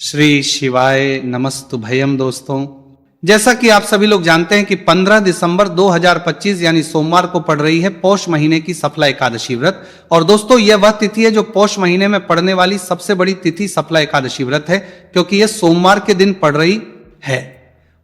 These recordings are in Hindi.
श्री शिवाय नमस्तुभयम। दोस्तों, जैसा कि आप सभी लोग जानते हैं कि 15 दिसंबर 2025 यानी सोमवार को पड़ रही है पौष महीने की सफला एकादशी व्रत। और दोस्तों, यह वह तिथि है जो पौष महीने में पड़ने वाली सबसे बड़ी तिथि सफला एकादशी व्रत है, क्योंकि यह सोमवार के दिन पड़ रही है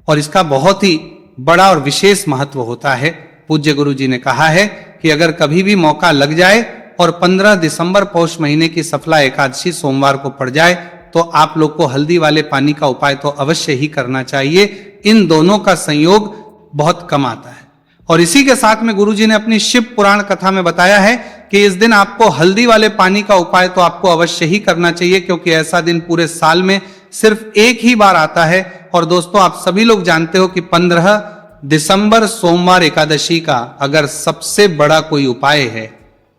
और इसका बहुत ही बड़ा और विशेष महत्व होता है। पूज्य गुरु जी ने कहा है कि अगर कभी भी मौका लग जाए और 15 दिसंबर पौष महीने की सफला एकादशी सोमवार को पड़ जाए तो आप लोग को हल्दी वाले पानी का उपाय तो अवश्य ही करना चाहिए। इन दोनों का संयोग बहुत कम आता है। और इसी के साथ में गुरुजी ने अपनी शिव पुराण कथा में बताया है कि इस दिन आपको हल्दी वाले पानी का उपाय तो आपको अवश्य ही करना चाहिए, क्योंकि ऐसा दिन पूरे साल में सिर्फ एक ही बार आता है। और दोस्तों, आप सभी लोग जानते हो कि 15 दिसंबर सोमवार एकादशी का अगर सबसे बड़ा कोई उपाय है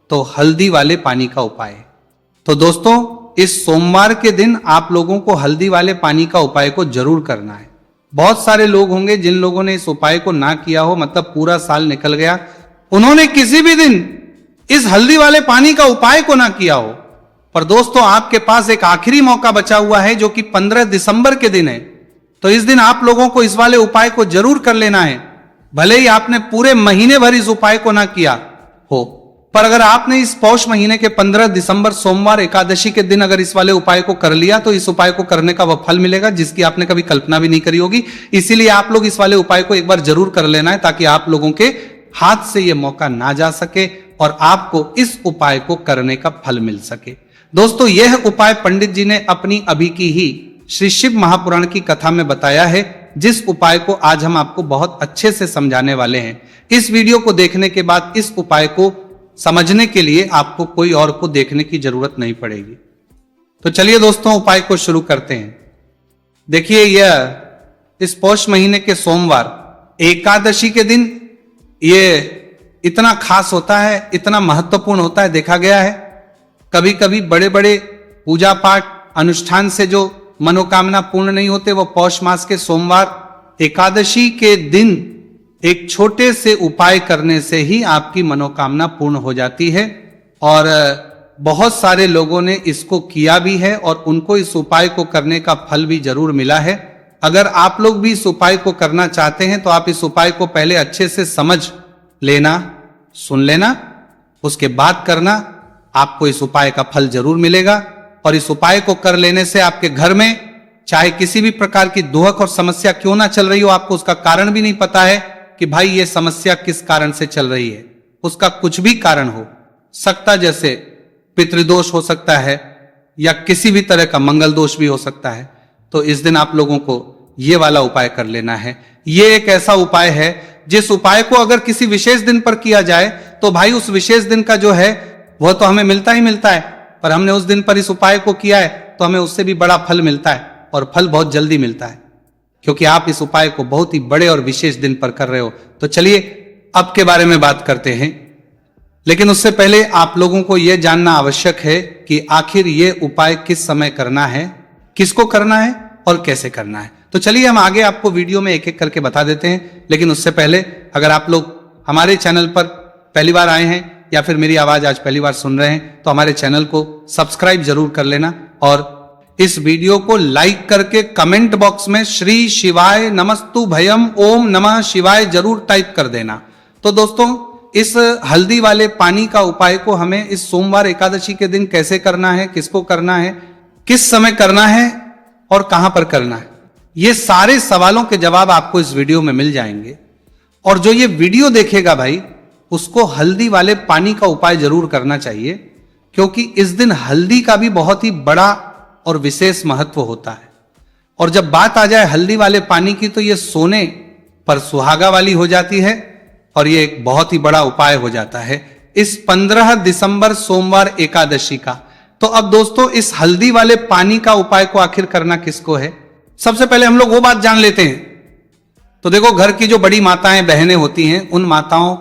तो हल्दी वाले पानी का उपाय है। तो दोस्तों, इस सोमवार के दिन आप लोगों को हल्दी वाले पानी का उपाय को जरूर करना है। बहुत सारे लोग होंगे जिन लोगों ने इस उपाय को ना किया हो, मतलब पूरा साल निकल गया, उन्होंने किसी भी दिन इस हल्दी वाले पानी का उपाय को ना किया हो। पर दोस्तों, आपके पास एक आखिरी मौका बचा हुआ है जो कि 15 दिसंबर के दिन है। तो इस दिन आप लोगों को इस वाले उपाय को जरूर कर लेना है, भले ही आपने पूरे महीने भर इस उपाय को ना किया हो। पर अगर आपने इस पौष महीने के 15 दिसंबर सोमवार एकादशी के दिन अगर इस वाले उपाय को कर लिया तो इस उपाय को करने का वह फल मिलेगा जिसकी आपने कभी कल्पना भी नहीं करी होगी। इसीलिए आप लोग इस वाले उपाय को एक बार जरूर कर लेना है, ताकि आप लोगों के हाथ से यह मौका ना जा सके और आपको इस उपाय को करने का फल मिल सके। दोस्तों, यह उपाय पंडित जी ने अपनी अभी की ही श्री शिव महापुराण की कथा में बताया है, जिस उपाय को आज हम आपको बहुत अच्छे से समझाने वाले हैं। इस वीडियो को देखने के बाद इस उपाय को समझने के लिए आपको कोई और को देखने की जरूरत नहीं पड़ेगी। तो चलिए दोस्तों, उपाय को शुरू करते हैं। देखिए, यह इस पौष महीने के सोमवार एकादशी के दिन ये इतना खास होता है, इतना महत्वपूर्ण होता है। देखा गया है कभी कभी बड़े बड़े पूजा पाठ अनुष्ठान से जो मनोकामना पूर्ण नहीं होते, वो पौष मास के सोमवार एकादशी के दिन एक छोटे से उपाय करने से ही आपकी मनोकामना पूर्ण हो जाती है। और बहुत सारे लोगों ने इसको किया भी है और उनको इस उपाय को करने का फल भी जरूर मिला है। अगर आप लोग भी इस उपाय को करना चाहते हैं तो आप इस उपाय को पहले अच्छे से समझ लेना, सुन लेना, उसके बाद करना। आपको इस उपाय का फल जरूर मिलेगा। और इस उपाय को कर लेने से आपके घर में चाहे किसी भी प्रकार की दुहक और समस्या क्यों ना चल रही हो, आपको उसका कारण भी नहीं पता है कि भाई ये समस्या किस कारण से चल रही है, उसका कुछ भी कारण हो सकता, जैसे पितृदोष हो सकता है या किसी भी तरह का मंगल दोष भी हो सकता है। तो इस दिन आप लोगों को ये वाला उपाय कर लेना है। ये एक ऐसा उपाय है जिस उपाय को अगर किसी विशेष दिन पर किया जाए तो भाई उस विशेष दिन का जो है वह तो हमें मिलता ही मिलता है, पर हमने उस दिन पर इस उपाय को किया है तो हमें उससे भी बड़ा फल मिलता है, और फल बहुत जल्दी मिलता है, क्योंकि आप इस उपाय को बहुत ही बड़े और विशेष दिन पर कर रहे हो। तो चलिए अब के बारे में बात करते हैं, लेकिन उससे पहले आप लोगों को यह जानना आवश्यक है कि आखिर यह उपाय किस समय करना है, किसको करना है और कैसे करना है। तो चलिए हम आगे आपको वीडियो में एक एक करके बता देते हैं। लेकिन उससे पहले अगर आप लोग हमारे चैनल पर पहली बार आए हैं या फिर मेरी आवाज आज पहली बार सुन रहे हैं तो हमारे चैनल को सब्सक्राइब जरूर कर लेना, और इस वीडियो को लाइक करके कमेंट बॉक्स में श्री शिवाय नमस्तुभयम ओम नमः शिवाय जरूर टाइप कर देना। तो दोस्तों, इस हल्दी वाले पानी का उपाय को हमें इस सोमवार एकादशी के दिन कैसे करना है, किसको करना है, किस समय करना है और कहां पर करना है, ये सारे सवालों के जवाब आपको इस वीडियो में मिल जाएंगे। और जो ये वीडियो देखेगा भाई, उसको हल्दी वाले पानी का उपाय जरूर करना चाहिए, क्योंकि इस दिन हल्दी का भी बहुत ही बड़ा और विशेष महत्व होता है। और जब बात आ जाए हल्दी वाले पानी की तो यह सोने पर सुहागा वाली हो जाती है और यह एक बहुत ही बड़ा उपाय हो जाता है इस 15 दिसंबर सोमवार एकादशी का। तो अब दोस्तों, इस हल्दी वाले पानी का उपाय को आखिर करना किसको है, सबसे पहले हम लोग वो बात जान लेते हैं। तो देखो, घर की जो बड़ी माताएं बहनें होती हैं, उन माताओं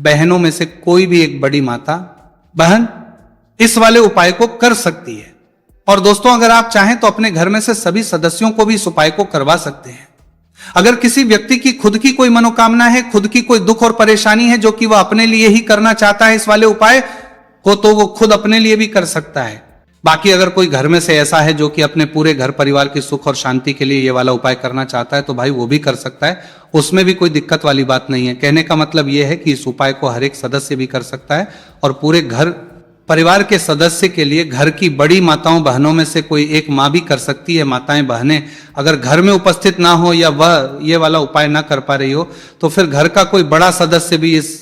बहनों में से कोई भी एक बड़ी माता बहन इस वाले उपाय को कर सकती है। और दोस्तों, अगर आप चाहें तो अपने घर में से सभी सदस्यों को भी इस उपाय को करवा सकते हैं। अगर किसी व्यक्ति की खुद की कोई मनोकामना है, खुद की कोई दुख और परेशानी है जो कि वह अपने लिए ही करना चाहता है इस वाले उपाय को, तो वो खुद अपने लिए भी कर सकता है। बाकी अगर कोई घर में से ऐसा है जो कि अपने पूरे घर परिवार की सुख और शांति के लिए ये वाला उपाय करना चाहता है तो भाई वो भी कर सकता है, उसमें भी कोई दिक्कत वाली बात नहीं है। कहने का मतलब ये है कि इस उपाय को हर एक सदस्य भी कर सकता है और पूरे घर परिवार के सदस्य के लिए घर की बड़ी माताओं बहनों में से कोई एक माँ भी कर सकती है। माताएं बहनें अगर घर में उपस्थित ना हो या वह ये वाला उपाय ना कर पा रही हो तो फिर घर का कोई बड़ा सदस्य भी इस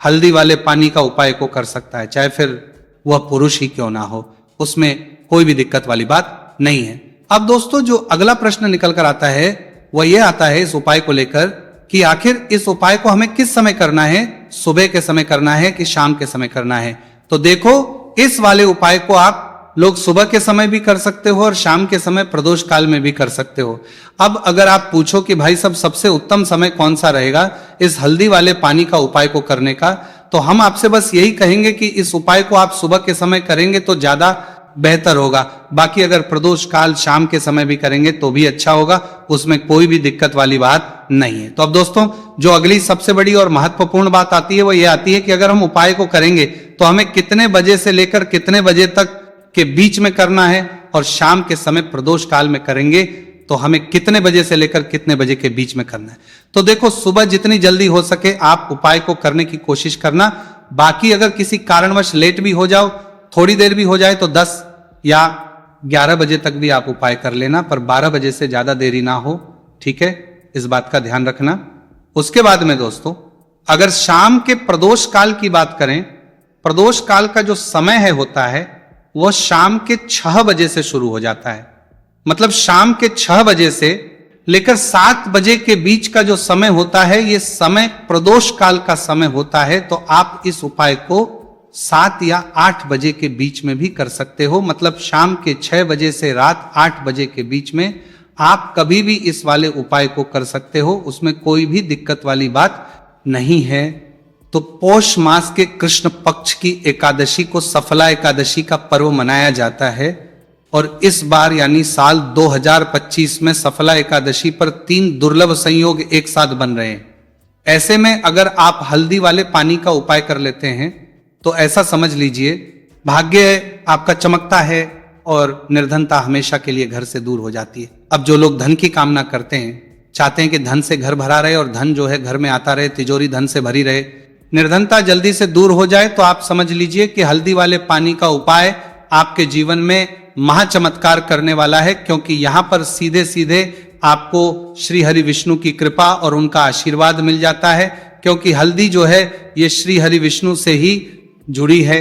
हल्दी वाले पानी का उपाय को कर सकता है, चाहे फिर वह पुरुष ही क्यों ना हो, उसमें कोई भी दिक्कत वाली बात नहीं है। अब दोस्तों जो अगला प्रश्न निकल कर आता है वह यह आता है इस उपाय को लेकर कि आखिर इस उपाय को हमें किस समय करना है, सुबह के समय करना है कि शाम के समय करना है। तो देखो इस वाले उपाय को आप लोग सुबह के समय भी कर सकते हो और शाम के समय प्रदोष काल में भी कर सकते हो। अब अगर आप पूछो कि भाई सब सबसे उत्तम समय कौन सा रहेगा इस हल्दी वाले पानी का उपाय को करने का, तो हम आपसे बस यही कहेंगे कि इस उपाय को आप सुबह के समय करेंगे तो ज्यादा बेहतर होगा। बाकी अगर प्रदोष काल शाम के समय भी करेंगे तो भी अच्छा होगा, उसमें कोई भी दिक्कत वाली बात नहीं है। तो अब दोस्तों जो अगली सबसे बड़ी और महत्वपूर्ण बात आती है वो ये आती है कि अगर हम उपाय को करेंगे तो हमें कितने बजे से लेकर कितने बजे तक के बीच में करना है और शाम के समय प्रदोष काल में करेंगे तो हमें कितने बजे से लेकर कितने बजे के बीच में करना है। तो देखो सुबह जितनी जल्दी हो सके आप उपाय को करने की कोशिश करना। बाकी अगर किसी कारणवश लेट भी हो जाओ, थोड़ी देर भी हो जाए तो 10 या 11 बजे तक भी आप उपाय कर लेना, पर 12 बजे से ज्यादा देरी ना हो, ठीक है, इस बात का ध्यान रखना। उसके बाद में दोस्तों अगर शाम के प्रदोष काल की बात करें, प्रदोष काल का जो समय है होता है वह शाम के 6 बजे से शुरू हो जाता है। मतलब शाम के 6 बजे से लेकर 7 बजे के बीच का जो समय होता है ये समय प्रदोष काल का समय होता है। तो आप इस उपाय को 7 या 8 बजे के बीच में भी कर सकते हो। मतलब शाम के 6 बजे से रात 8 बजे के बीच में आप कभी भी इस वाले उपाय को कर सकते हो, उसमें कोई भी दिक्कत वाली बात नहीं है। तो पौष मास के कृष्ण पक्ष की एकादशी को सफला एकादशी का पर्व मनाया जाता है और इस बार यानी साल 2025 में सफला एकादशी पर 3 दुर्लभ संयोग एक साथ बन रहे हैं। ऐसे में अगर आप हल्दी वाले पानी का उपाय कर लेते हैं तो ऐसा समझ लीजिए भाग्य आपका चमकता है और निर्धनता हमेशा के लिए घर से दूर हो जाती है। अब जो लोग धन की कामना करते हैं, चाहते हैं कि धन से घर भरा रहे और धन जो है घर में आता रहे, तिजोरी धन से भरी रहे, निर्धनता जल्दी से दूर हो जाए, तो आप समझ लीजिए कि हल्दी वाले पानी का उपाय आपके जीवन में महाचमत्कार करने वाला है। क्योंकि यहां पर सीधे सीधे आपको श्री हरि विष्णु की कृपा और उनका आशीर्वाद मिल जाता है। क्योंकि हल्दी जो है ये श्री हरि विष्णु से ही जुड़ी है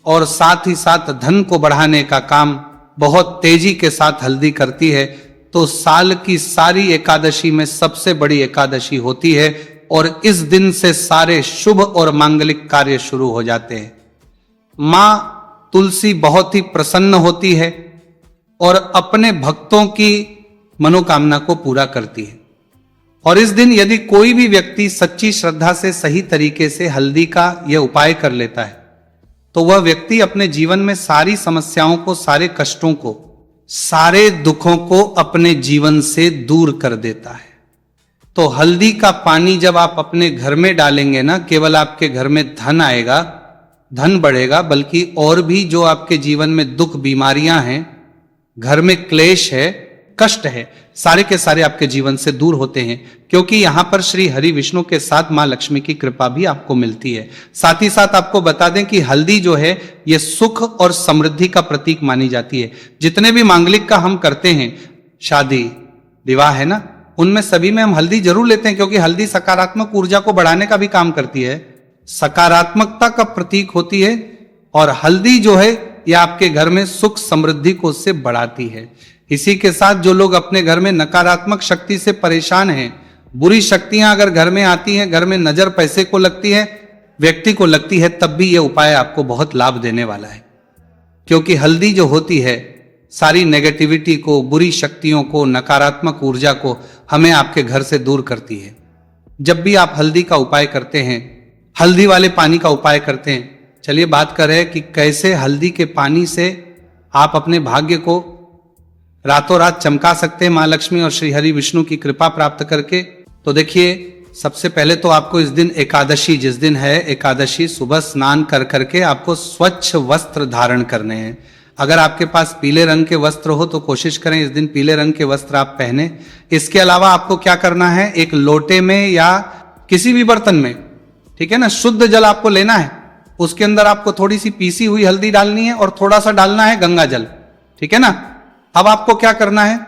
और साथ ही साथ धन को बढ़ाने का काम बहुत तेजी के साथ हल्दी करती है। तो साल की सारी एकादशी में सबसे बड़ी एकादशी होती है और इस दिन से सारे शुभ और मांगलिक कार्य शुरू हो जाते हैं। मां तुलसी बहुत ही प्रसन्न होती है और अपने भक्तों की मनोकामना को पूरा करती है। और इस दिन यदि कोई भी व्यक्ति सच्ची श्रद्धा से सही तरीके से हल्दी का यह उपाय कर लेता है तो वह व्यक्ति अपने जीवन में सारी समस्याओं को, सारे कष्टों को, सारे दुखों को अपने जीवन से दूर कर देता है। तो हल्दी का पानी जब आप अपने घर में डालेंगे ना, केवल आपके घर में धन आएगा, धन बढ़ेगा, बल्कि और भी जो आपके जीवन में दुख बीमारियां हैं, घर में क्लेश है, कष्ट है, सारे के सारे आपके जीवन से दूर होते हैं। क्योंकि यहां पर श्री हरि विष्णु के साथ मां लक्ष्मी की कृपा भी आपको मिलती है। साथ ही साथ आपको बता दें कि हल्दी जो है यह सुख और समृद्धि का प्रतीक मानी जाती है। जितने भी मांगलिक का हम करते हैं, शादी विवाह है ना, उनमें सभी में हम हल्दी जरूर लेते हैं क्योंकि हल्दी सकारात्मक ऊर्जा को बढ़ाने का भी काम करती है, सकारात्मकता का प्रतीक होती है। और हल्दी जो है यह आपके घर में सुख समृद्धि को उससे बढ़ाती है। इसी के साथ जो लोग अपने घर में नकारात्मक शक्ति से परेशान हैं, बुरी शक्तियां अगर घर में आती हैं, घर में नजर पैसे को लगती है, व्यक्ति को लगती है, तब भी यह उपाय आपको बहुत लाभ देने वाला है। क्योंकि हल्दी जो होती है सारी नेगेटिविटी को, बुरी शक्तियों को, नकारात्मक ऊर्जा को हमें आपके घर से दूर करती है। जब भी आप हल्दी का उपाय करते हैं, हल्दी वाले पानी का उपाय करते हैं, चलिए बात कर रहे हैं कि कैसे हल्दी के पानी से आप अपने भाग्य को रातों रात चमका सकते हैं मां लक्ष्मी और श्री हरि विष्णु की कृपा प्राप्त करके। तो देखिए सबसे पहले तो आपको इस दिन एकादशी, जिस दिन है एकादशी, सुबह स्नान कर करके आपको स्वच्छ वस्त्र धारण करने हैं। अगर आपके पास पीले रंग के वस्त्र हो तो कोशिश करें इस दिन पीले रंग के वस्त्र आप पहने। इसके अलावा आपको क्या करना है, एक लोटे में या किसी भी बर्तन में, ठीक है ना, शुद्ध जल आपको लेना है। उसके अंदर आपको थोड़ी सी पीसी हुई हल्दी डालनी है और थोड़ा सा डालना है गंगा जल, ठीक है ना। अब आपको क्या करना है,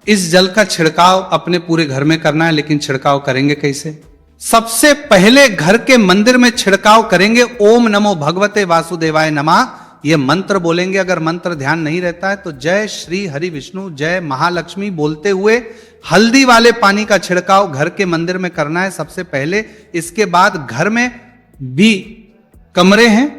इस जल का छिड़काव अपने पूरे घर में करना है। लेकिन छिड़काव करेंगे कैसे? सबसे पहले घर के मंदिर में छिड़काव करेंगे। ओम नमो भगवते वासुदेवाय नमः, ये मंत्र बोलेंगे। अगर मंत्र ध्यान नहीं रहता है तो जय श्री हरि विष्णु जय महालक्ष्मी बोलते हुए हल्दी वाले पानी का छिड़काव घर के मंदिर में करना है सबसे पहले। इसके बाद घर में भी कमरे हैं